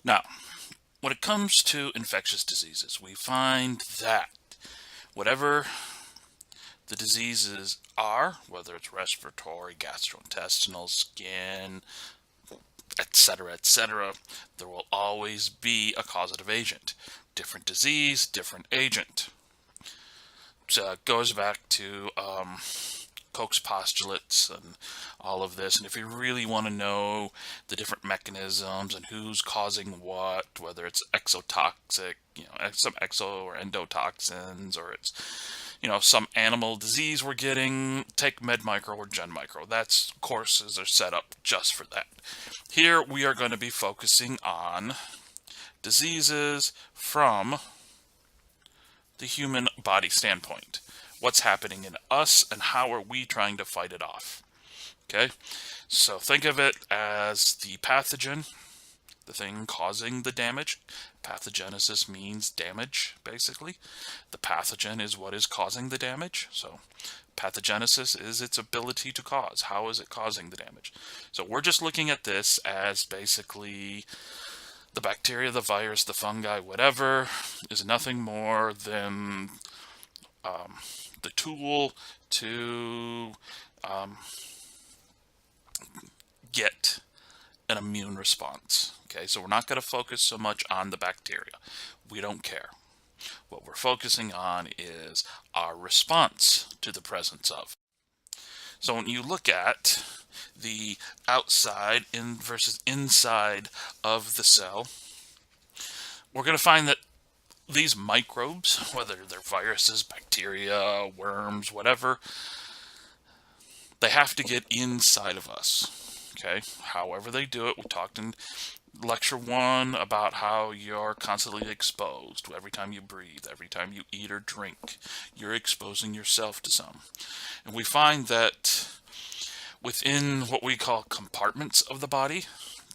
Now, when it comes to infectious diseases, we find that whatever the diseases are, whether it's respiratory, gastrointestinal, skin, etc., there will always be a causative agent. Different disease, different agent. So it goes back to Koch's postulates and all of this. And if you really want to know the different mechanisms and who's causing what, whether it's exotoxic, some exo or endotoxins, or it's, some animal disease we're getting, take MedMicro or GenMicro. That's courses are set up just for that. Here we are going to be focusing on diseases from the human body standpoint. What's happening in us and how are we trying to fight it off? Okay, so think of it as the pathogen, the thing causing the damage. Pathogenesis means damage, basically. The pathogen is what is causing the damage. So pathogenesis is its ability to cause. How is it causing the damage? So we're just looking at this as basically the bacteria, the virus, the fungi, whatever, is nothing more than the tool to get an immune response. Okay, so we're not going to focus so much on the bacteria. We don't care. What we're focusing on is our response to the presence of. So when you look at the outside in versus inside of the cell, we're going to find that these microbes, whether they're viruses, bacteria, worms, whatever, they have to get inside of us. Okay, however they do it, we talked in lecture 1 about how you're constantly exposed. Every time you breathe, every time you eat or drink, you're exposing yourself to some. And we find that within what we call compartments of the body,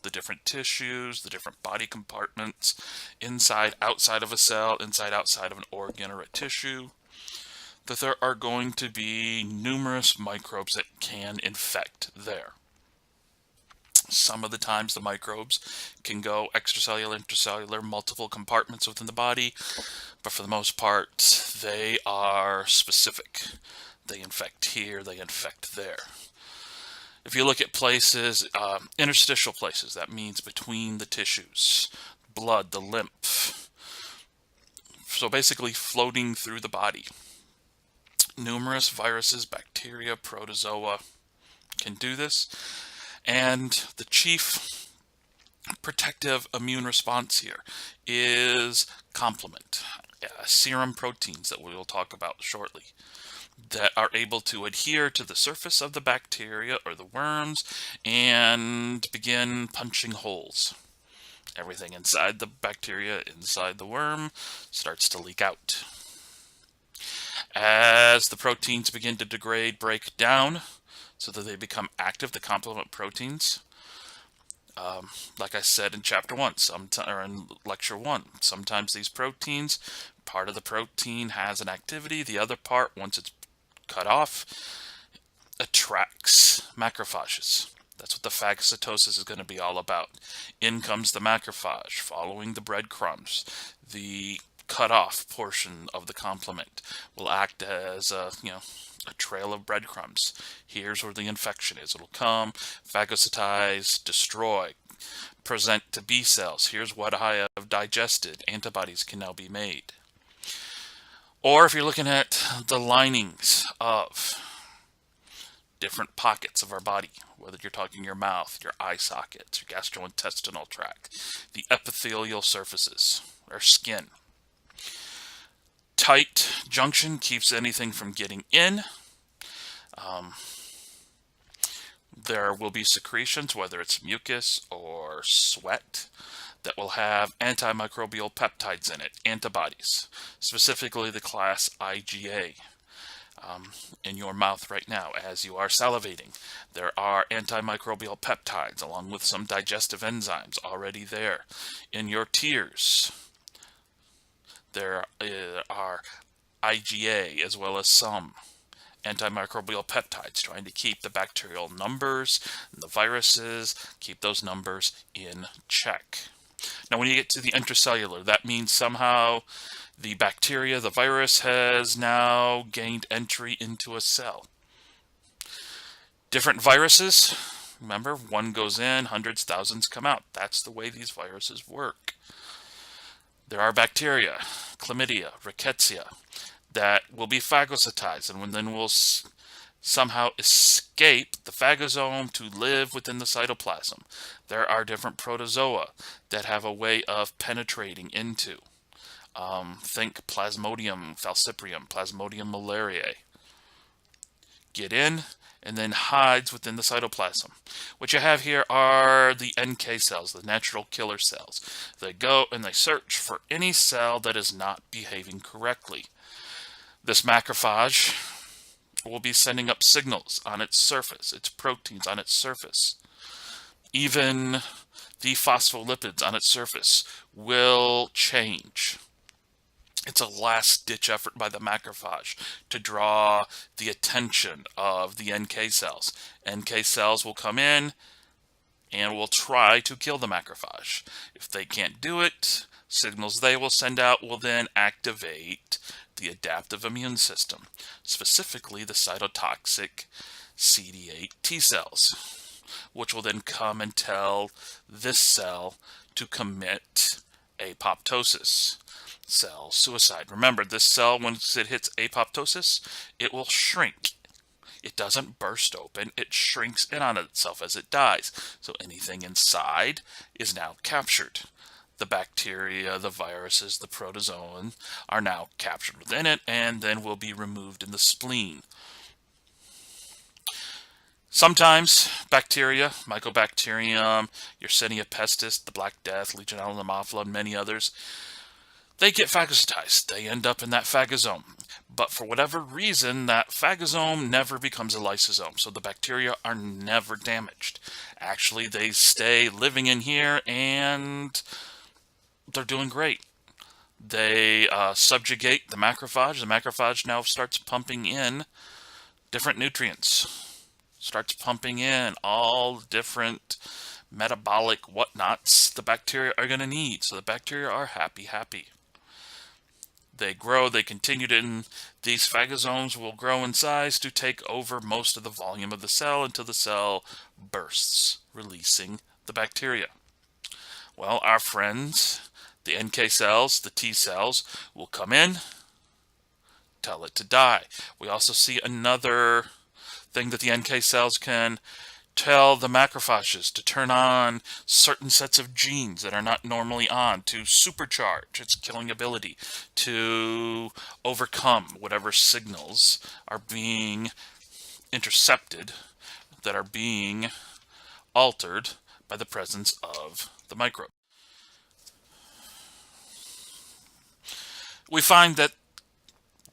the different tissues, the different body compartments, inside, outside of a cell, inside, outside of an organ or a tissue, that there are going to be numerous microbes that can infect there. Some of the times the microbes can go extracellular, intracellular, multiple compartments within the body, but for the most part, they are specific. They infect here, they infect there. If you look at places, interstitial places, that means between the tissues, blood, the lymph. So basically floating through the body. Numerous viruses, bacteria, protozoa can do this. And the chief protective immune response here is complement, serum proteins that we will talk about shortly, that are able to adhere to the surface of the bacteria or the worms and begin punching holes. Everything inside the bacteria, inside the worm, starts to leak out. As the proteins begin to degrade, break down, so that they become active, the complement proteins. Like I said in chapter 1, or in lecture 1, sometimes these proteins, part of the protein has an activity, the other part, once it's cut off, attracts macrophages. That's what the phagocytosis is going to be all about. In comes the macrophage, following the breadcrumbs. The cut off portion of the complement will act as a trail of breadcrumbs. Here's where the infection is. It'll come, phagocytize, destroy, present to B cells. Here's what I have digested. Antibodies can now be made. Or if you're looking at the linings of different pockets of our body, whether you're talking your mouth, your eye sockets, your gastrointestinal tract, the epithelial surfaces, our skin. Tight junction keeps anything from getting in. There will be secretions, whether it's mucus or sweat, that will have antimicrobial peptides in it, antibodies, specifically the class IgA. In your mouth right now, as you are salivating, there are antimicrobial peptides along with some digestive enzymes already there. In your tears, there are IgA as well as some antimicrobial peptides trying to keep the bacterial numbers and the viruses, keep those numbers in check. Now, when you get to the intracellular, that means somehow the bacteria, the virus, has now gained entry into a cell. Different viruses, remember, one goes in, hundreds, thousands come out. That's the way these viruses work. There are bacteria, chlamydia, rickettsia, that will be phagocytized and then will somehow escape the phagosome to live within the cytoplasm. There are different protozoa that have a way of penetrating into. Think Plasmodium falciparum, Plasmodium malariae. Get in and then hides within the cytoplasm. What you have here are the NK cells, the natural killer cells. They go and they search for any cell that is not behaving correctly. This macrophage will be sending up signals on its surface, its proteins on its surface. Even the phospholipids on its surface will change. It's a last-ditch effort by the macrophage to draw the attention of the NK cells. NK cells will come in and will try to kill the macrophage. If they can't do it, signals they will send out will then activate the adaptive immune system, specifically the cytotoxic CD8 T cells, which will then come and tell this cell to commit apoptosis, cell suicide. Remember, this cell, once it hits apoptosis, it will shrink. It doesn't burst open, it shrinks in on itself as it dies. So anything inside is now captured. The bacteria, the viruses, the protozoan are now captured within it and then will be removed in the spleen. Sometimes bacteria, Mycobacterium, Yersinia pestis, the Black Death, Legionella pneumophila, and many others, they get phagocytized. They end up in that phagosome. But for whatever reason, that phagosome never becomes a lysosome. So the bacteria are never damaged. Actually, they stay living in here and they're doing great. They subjugate the macrophage. The macrophage now starts pumping in different nutrients. Starts pumping in all different metabolic whatnots the bacteria are going to need. So the bacteria are happy. They grow, they continue to, and these phagosomes will grow in size to take over most of the volume of the cell until the cell bursts, releasing the bacteria. Well, our friends, the NK cells, the T cells, will come in, tell it to die. We also see another thing that the NK cells can tell the macrophages to turn on certain sets of genes that are not normally on, to supercharge its killing ability, to overcome whatever signals are being intercepted, that are being altered by the presence of the microbe. We find that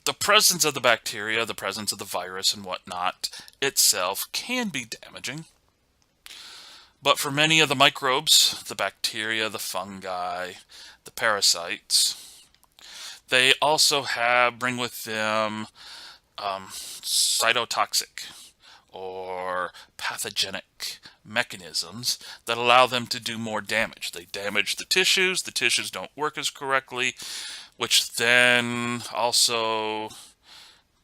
the presence of the bacteria, the presence of the virus and whatnot itself can be damaging. But for many of the microbes, the bacteria, the fungi, the parasites, they also bring with them cytotoxic or pathogenic mechanisms that allow them to do more damage. They damage the tissues don't work as correctly, which then also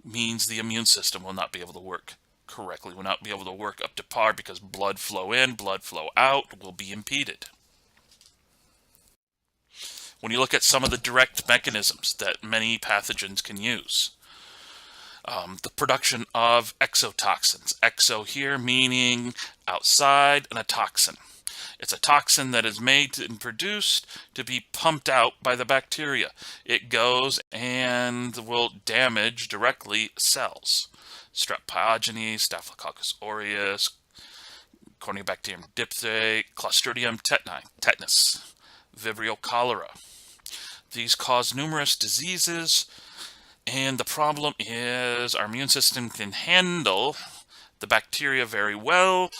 means the immune system will not be able to work correctly, will not be able to work up to par, because blood flow in, blood flow out will be impeded. When you look at some of the direct mechanisms that many pathogens can use, the production of exotoxins. Exo here meaning outside, and a toxin. It's a toxin that is made and produced to be pumped out by the bacteria. It goes and will damage directly cells. Strep pyogenes, Staphylococcus aureus, Corynebacterium diphtheria, Clostridium tetani, tetanus, Vibrio cholera. These cause numerous diseases, and the problem is our immune system can handle the bacteria very well.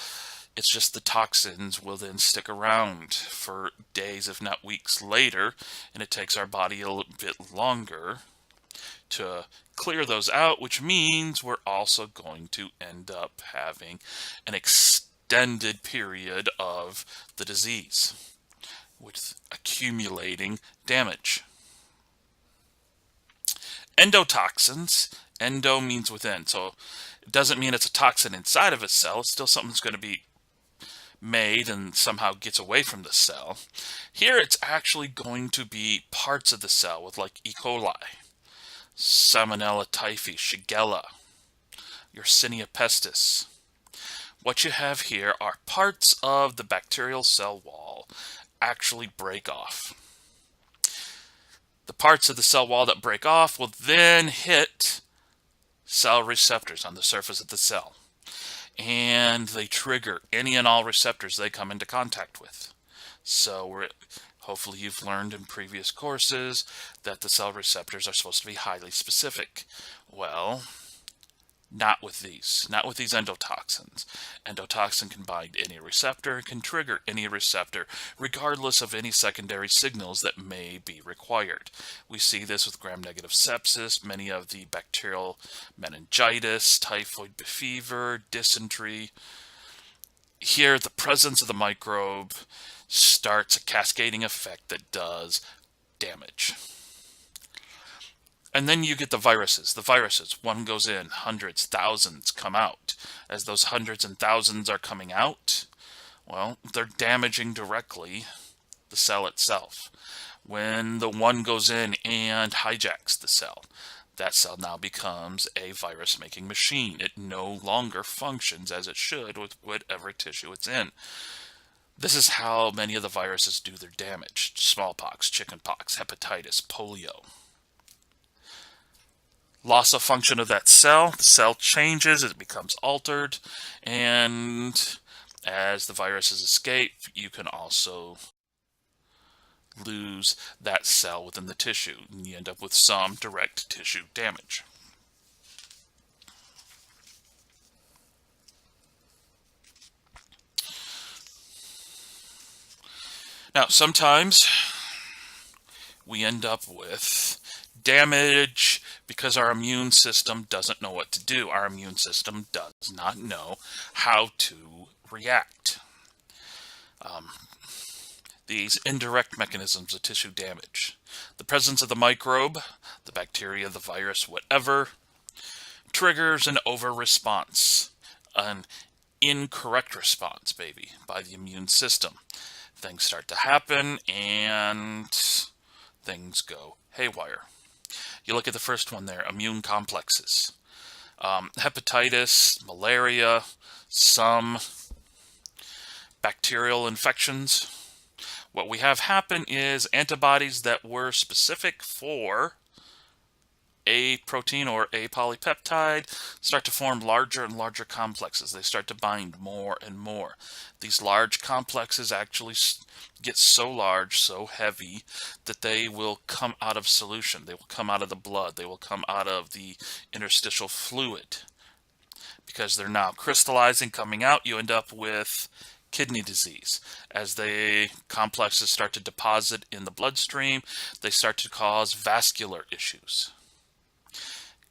It's just the toxins will then stick around for days, if not weeks later, and it takes our body a little bit longer to clear those out, which means we're also going to end up having an extended period of the disease. with accumulating damage. Endotoxins, endo means within, so it doesn't mean it's a toxin inside of a cell. It's still something that's going to be made and somehow gets away from the cell. Here it's actually going to be parts of the cell with like E. coli, Salmonella typhi, Shigella, Yersinia pestis. What you have here are parts of the bacterial cell wall actually break off. The parts of the cell wall that break off will then hit cell receptors on the surface of the cell, and they trigger any and all receptors they come into contact with. So hopefully you've learned in previous courses that the cell receptors are supposed to be highly specific. Well, not with these endotoxins. Endotoxin can bind any receptor, can trigger any receptor, regardless of any secondary signals that may be required. We see this with gram-negative sepsis, many of the bacterial meningitis, typhoid fever, dysentery. Here, the presence of the microbe starts a cascading effect that does damage. And then you get the viruses. The viruses, one goes in, hundreds, thousands come out. As those hundreds and thousands are coming out, well, they're damaging directly the cell itself. When the one goes in and hijacks the cell, that cell now becomes a virus-making machine. It no longer functions as it should with whatever tissue it's in. This is how many of the viruses do their damage. Smallpox, chickenpox, hepatitis, polio. Loss of function of that cell, the cell changes, it becomes altered, and as the viruses escape, you can also lose that cell within the tissue, and you end up with some direct tissue damage. Now, sometimes we end up with damage because our immune system doesn't know what to do. Our immune system does not know how to react. These indirect mechanisms of tissue damage. The presence of the microbe, the bacteria, the virus, whatever, triggers an over-response, an incorrect response, maybe, by the immune system. Things start to happen and things go haywire. You look at the first one there, immune complexes. Hepatitis, malaria, some bacterial infections. What we have happen is antibodies that were specific for a protein or a polypeptide start to form larger and larger complexes. They start to bind more and more. These large complexes actually get so large, so heavy, that they will come out of solution. They will come out of the blood. They will come out of the interstitial fluid. Because they're now crystallizing, coming out, you end up with kidney disease. As the complexes start to deposit in the bloodstream, they start to cause vascular issues.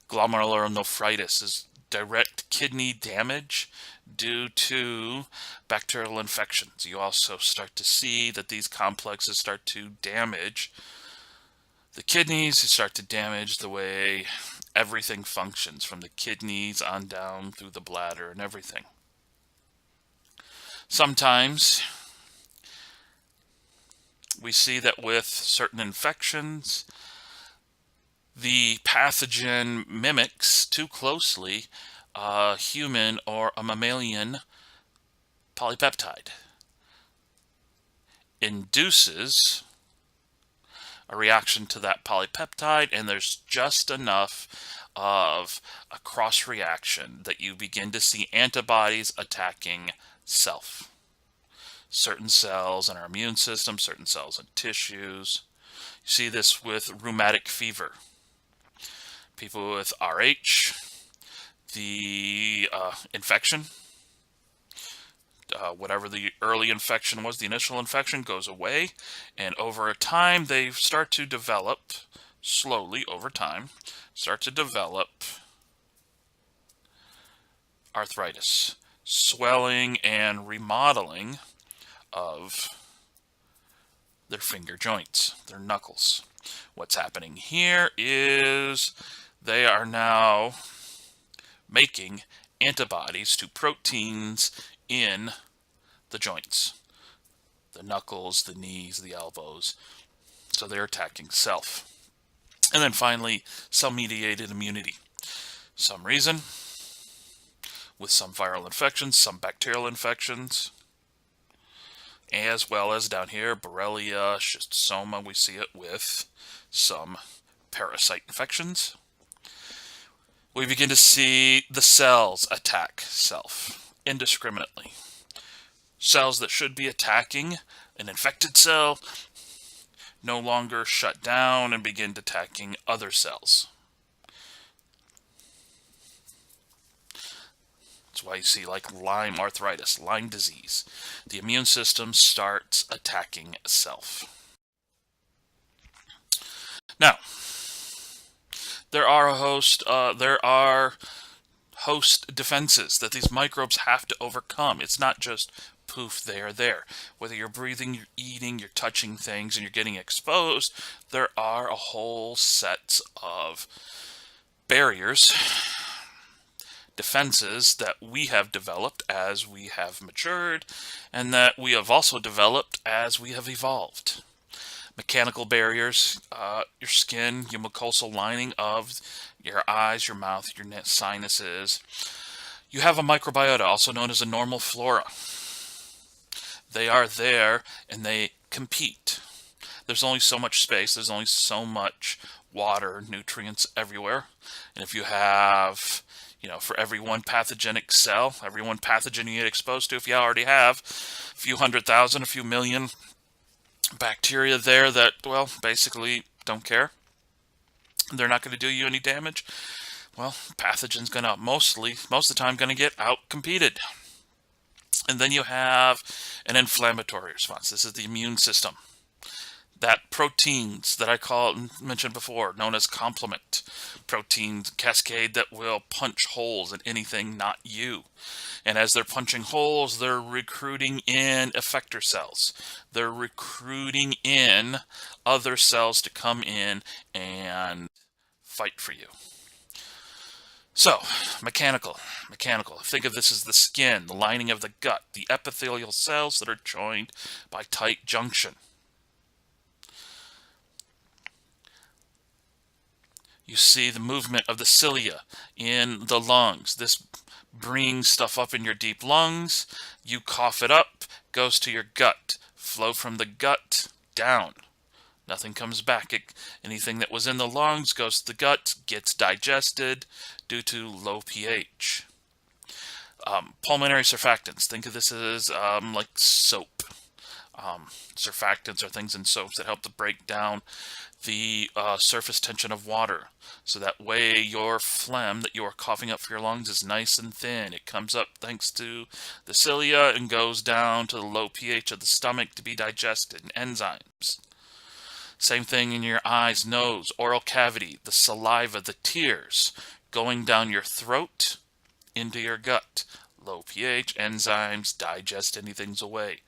Glomerulonephritis is direct kidney damage due to bacterial infections. You also start to see that these complexes start to damage the kidneys. You start to damage the way everything functions, from the kidneys on down through the bladder and everything. Sometimes we see that with certain infections, the pathogen mimics too closely a human or a mammalian polypeptide, induces a reaction to that polypeptide, and there's just enough of a cross reaction that you begin to see antibodies attacking self. Certain cells in our immune system, certain cells in tissues. You see this with rheumatic fever. People with RH, the infection, whatever the early infection was, the initial infection goes away, and over time they start to develop, slowly over time, start to develop arthritis, swelling and remodeling of their finger joints, their knuckles. What's happening here is they are now making antibodies to proteins in the joints, the knuckles, the knees, the elbows. So they're attacking self. And then finally, cell-mediated immunity. Some reason, with some viral infections, some bacterial infections, as well as down here, Borrelia, schistosoma, we see it with some parasite infections. We begin to see the cells attack self indiscriminately. Cells that should be attacking an infected cell no longer shut down and begin attacking other cells. That's why you see like Lyme arthritis, Lyme disease. The immune system starts attacking self. Now, there are host defenses that these microbes have to overcome. It's not just poof, they are there. Whether you're breathing, you're eating, you're touching things, and you're getting exposed, there are a whole set of barriers, defenses that we have developed as we have matured, and that we have also developed as we have evolved. Mechanical barriers, your skin, your mucosal lining of your eyes, your mouth, your sinuses. You have a microbiota, also known as a normal flora. They are there and they compete. There's only so much space, there's only so much water, nutrients everywhere. And if you have, for every one pathogenic cell, every one pathogen you get exposed to, if you already have a few 100,000, a few million bacteria there that, well, basically don't care, they're not going to do you any damage, well, pathogen's going to most of the time going to get out competed. And then you have an inflammatory response. This is the immune system. That proteins that I mentioned before, known as complement proteins, cascade that will punch holes in anything not you. And as they're punching holes, they're recruiting in effector cells. They're recruiting in other cells to come in and fight for you. So, mechanical. Think of this as the skin, the lining of the gut, the epithelial cells that are joined by tight junction. You see the movement of the cilia in the lungs. This brings stuff up in your deep lungs. You cough it up, goes to your gut. Flow from the gut down. Nothing comes back. Anything that was in the lungs goes to the gut, gets digested due to low pH. Pulmonary surfactants. Think of this as like soap. Surfactants are things in soaps that help to break down the surface tension of water. So that way your phlegm that you are coughing up for your lungs is nice and thin. It comes up thanks to the cilia and goes down to the low pH of the stomach to be digested in enzymes. Same thing in your eyes, nose, oral cavity, the saliva, the tears going down your throat into your gut. Low pH, enzymes, digest anything's away.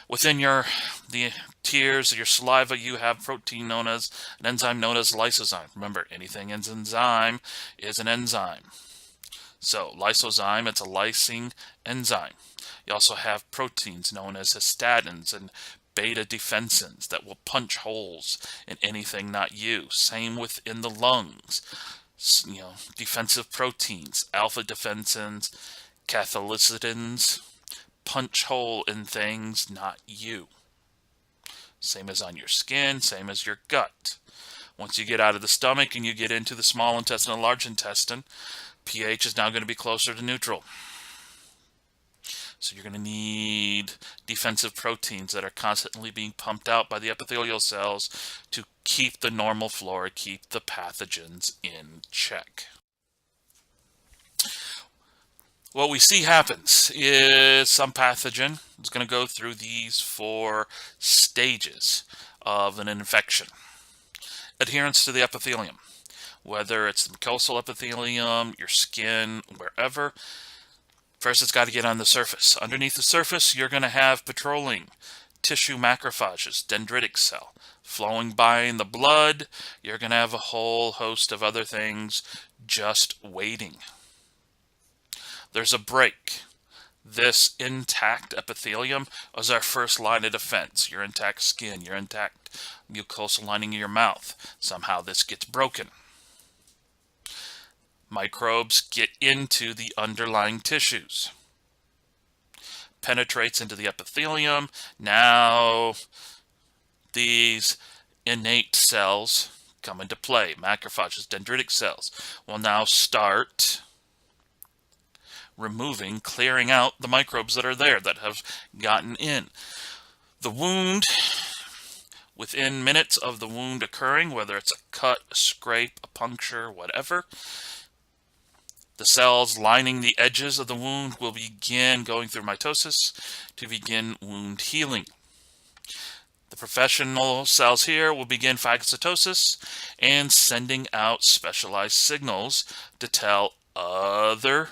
Within the tears, your saliva, you have protein known as an enzyme known as lysozyme. Remember, anything in enzyme is an enzyme. So lysozyme, it's a lysing enzyme. You also have proteins known as histatins and beta defensins that will punch holes in anything not you. Same within the lungs. Defensive proteins, alpha defensins, cathelicidins, punch hole in things not you. Same as on your skin, same as your gut. Once you get out of the stomach and you get into the small intestine and large intestine, pH is now going to be closer to neutral. So you're going to need defensive proteins that are constantly being pumped out by the epithelial cells to keep the normal flora, keep the pathogens in check. What we see happens is some pathogen is going to go through these 4 stages of an infection. Adherence to the epithelium, whether it's the mucosal epithelium, your skin, wherever. First, it's got to get on the surface. Underneath the surface, you're going to have petroleum, tissue macrophages, dendritic cell, flowing by in the blood. You're going to have a whole host of other things just waiting. There's a break. This intact epithelium is our first line of defense. Your intact skin, your intact mucosal lining of your mouth. Somehow this gets broken. Microbes get into the underlying tissues. Penetrates into the epithelium. Now these innate cells come into play. Macrophages, dendritic cells will now start removing, clearing out the microbes that are there that have gotten in. The wound, within minutes of the wound occurring, whether it's a cut, a scrape, a puncture, whatever, the cells lining the edges of the wound will begin going through mitosis to begin wound healing. The professional cells here will begin phagocytosis and sending out specialized signals to tell other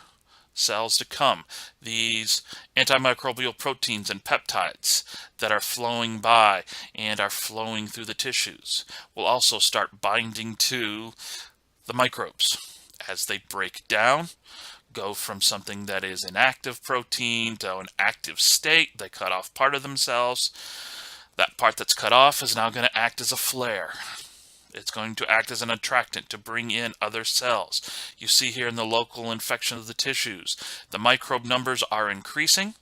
cells to come. These antimicrobial proteins and peptides that are flowing by and are flowing through the tissues will also start binding to the microbes as they break down, go from something that is an active protein to an active state. They cut off part of themselves. That part that's cut off is now going to act as a flare. It's going to act as an attractant to bring in other cells. You see here in the local infection of the tissues, the microbe numbers are increasing,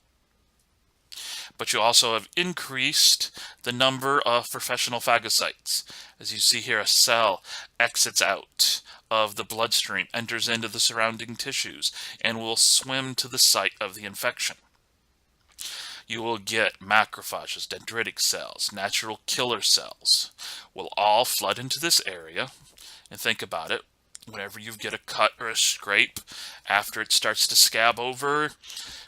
but you also have increased the number of professional phagocytes. As you see here, a cell exits out of the bloodstream, enters into the surrounding tissues, and will swim to the site of the infection. You will get macrophages, dendritic cells, natural killer cells will all flood into this area. And think about it, whenever you get a cut or a scrape, after it starts to scab over,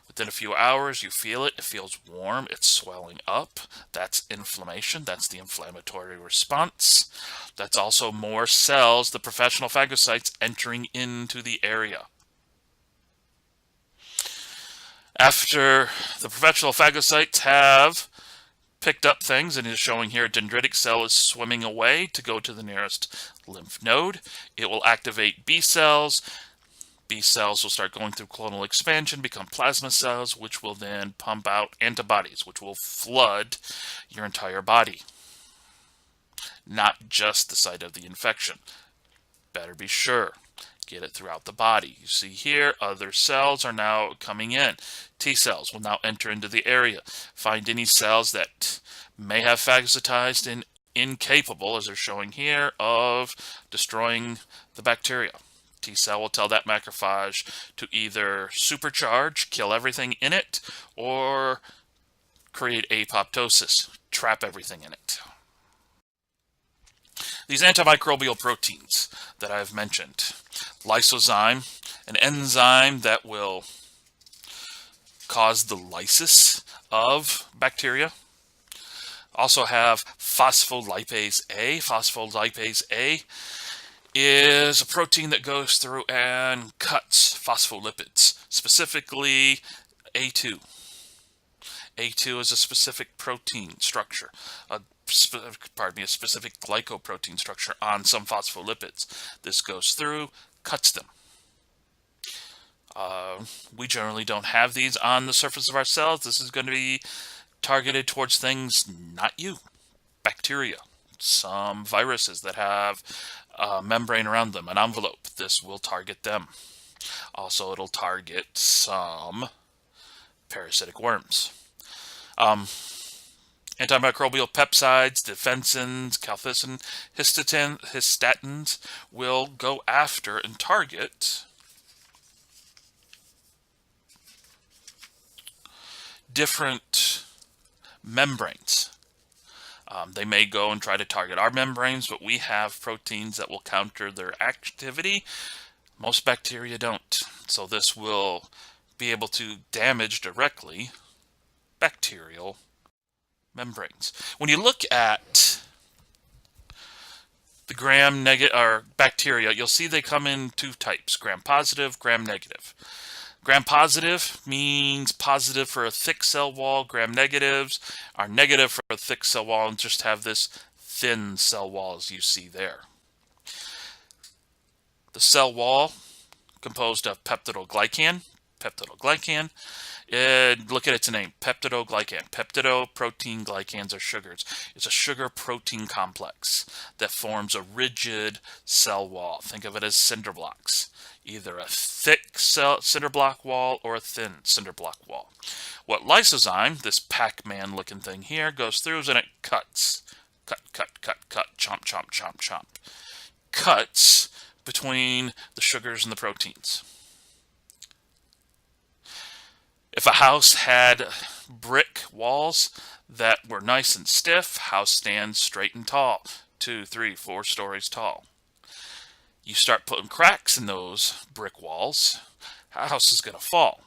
within a few hours you feel it, it feels warm, it's swelling up. That's inflammation, that's the inflammatory response. That's also more cells, the professional phagocytes, entering into the area. After the professional phagocytes have picked up things, and is showing here a dendritic cell is swimming away to go to the nearest lymph node, it will activate B cells. B cells will start going through clonal expansion, become plasma cells, which will then pump out antibodies, which will flood your entire body. Not just the site of the infection. Better be sure. Get it throughout the body. You see here, other cells are now coming in. T cells will now enter into the area. Find any cells that may have phagocytized and incapable, as they're showing here, of destroying the bacteria. T cell will tell that macrophage to either supercharge, kill everything in it, or create apoptosis, trap everything in it. These antimicrobial proteins that I've mentioned, lysozyme, an enzyme that will cause the lysis of bacteria. Also have phospholipase A. Phospholipase A is a protein that goes through and cuts phospholipids, specifically A2. A2 is a specific protein structure, a specific glycoprotein structure on some phospholipids. This goes through, cuts them. We generally don't have these on the surface of our cells. This is going to be targeted towards things not you, bacteria, some viruses that have a membrane around them, an envelope. This will target them. Also, it'll target some parasitic worms. Antimicrobial peptides, defensins, cathepsin, histatins will go after and target different membranes. They may go and try to target our membranes, but we have proteins that will counter their activity. Most bacteria don't. So this will be able to damage directly bacterial membranes. When you look at the gram-negative or bacteria, you'll see they come in two types: gram-positive, gram-negative. Gram-positive means positive for a thick cell wall. Gram-negatives are negative for a thick cell wall and just have this thin cell wall as you see there. The cell wall composed of peptidoglycan. Look at its name, peptidoglycan. Peptidoprotein glycans are sugars. It's a sugar-protein complex that forms a rigid cell wall. Think of it as cinder blocks, either a thick cinder block wall or a thin cinder block wall. What lysozyme, this Pac-Man looking thing here, goes through is and it cuts. Cut, chomp, chomp, chomp, chomp. Cuts between the sugars and the proteins. If a house had brick walls that were nice and stiff, house stands straight and tall, 2, 3, 4 stories tall. You start putting cracks in those brick walls, a house is going to fall.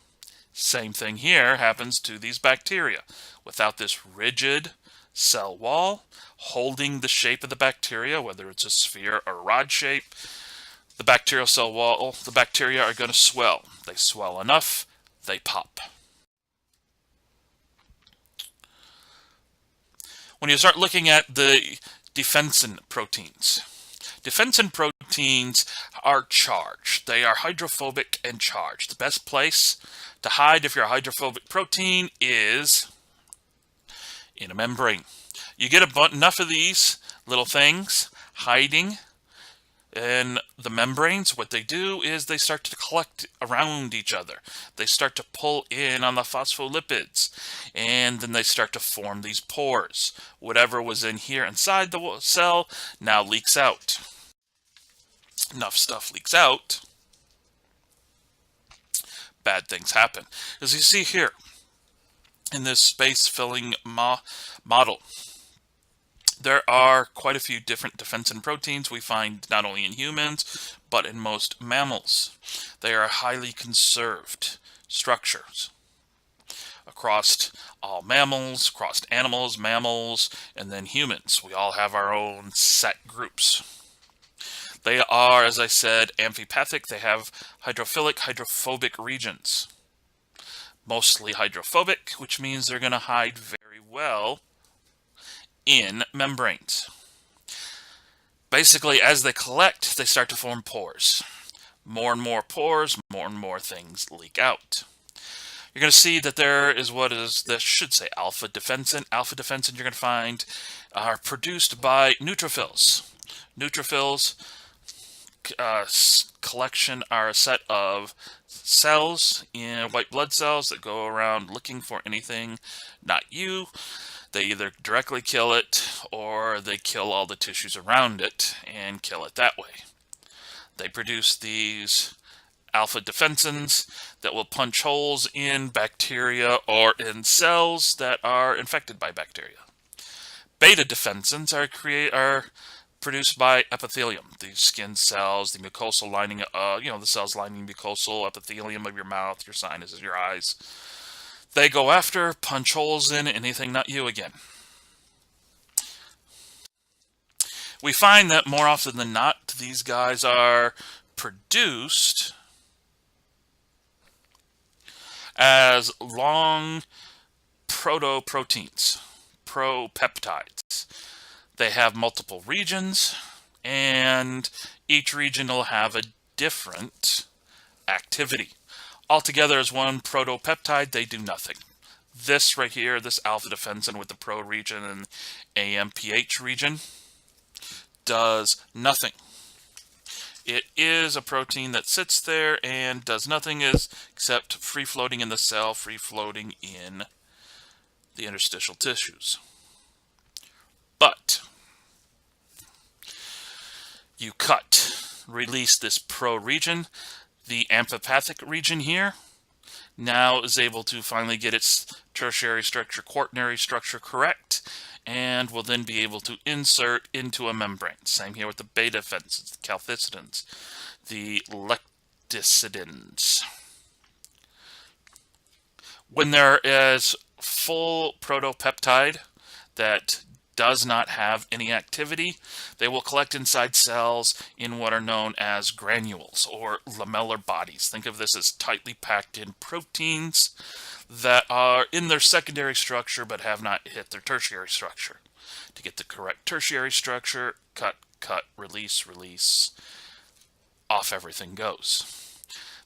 Same thing here happens to these bacteria. Without this rigid cell wall holding the shape of the bacteria, whether it's a sphere or a rod shape, the bacterial cell wall, the bacteria are going to swell. They swell enough, they pop. When you start looking at the defensin proteins are charged. They are hydrophobic and charged. The best place to hide if you're a hydrophobic protein is in a membrane. You get enough of these little things hiding in the membranes, what they do is they start to collect around each other. They start to pull in on the phospholipids, and then they start to form these pores. Whatever was in here inside the cell now leaks out. Enough stuff leaks out, bad things happen. As you see here in this space-filling model, there are quite a few different defensin proteins we find not only in humans, but in most mammals. They are highly conserved structures across all mammals, across animals, mammals, and then humans. We all have our own set groups. They are, as I said, amphipathic. They have hydrophilic, hydrophobic regions. Mostly hydrophobic, which means they're going to hide very well in membranes. Basically, as they collect, they start to form pores. More and more pores, more and more things leak out. You're going to see that there is what is, this should say alpha defensin. Alpha defensin you're going to find are produced by neutrophils. Neutrophils collection are a set of cells in white blood cells that go around looking for anything not you. They either directly kill it or they kill all the tissues around it and kill it that way. They produce these alpha defensins that will punch holes in bacteria or in cells that are infected by bacteria. Beta defensins are produced by epithelium, the skin cells, the mucosal lining, the cells lining mucosal epithelium of your mouth, your sinuses, your eyes. They go after, punch holes in anything not you again. We find that more often than not, these guys are produced as long protoproteins, propeptides. They have multiple regions, and each region will have a different activity. Altogether as one protopeptide, they do nothing. This right here, this alpha defensin with the pro region and AMPH region, does nothing. It is a protein that sits there and does nothing except free floating in the cell, free floating in the interstitial tissues. But you release this pro region. The amphipathic region here now is able to finally get its tertiary structure, quaternary structure correct, and will then be able to insert into a membrane. Same here with the beta defensins, the calcicidins, the lecticidins. When there is full protopeptide that does not have any activity, they will collect inside cells in what are known as granules or lamellar bodies. Think of this as tightly packed in proteins that are in their secondary structure but have not hit their tertiary structure. To get the correct tertiary structure, cut, cut, release, release, off everything goes.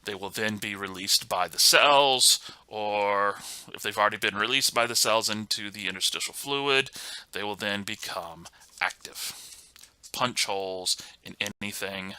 They will then be released by the cells, or if they've already been released by the cells into the interstitial fluid, they will then become active. Punch holes in anything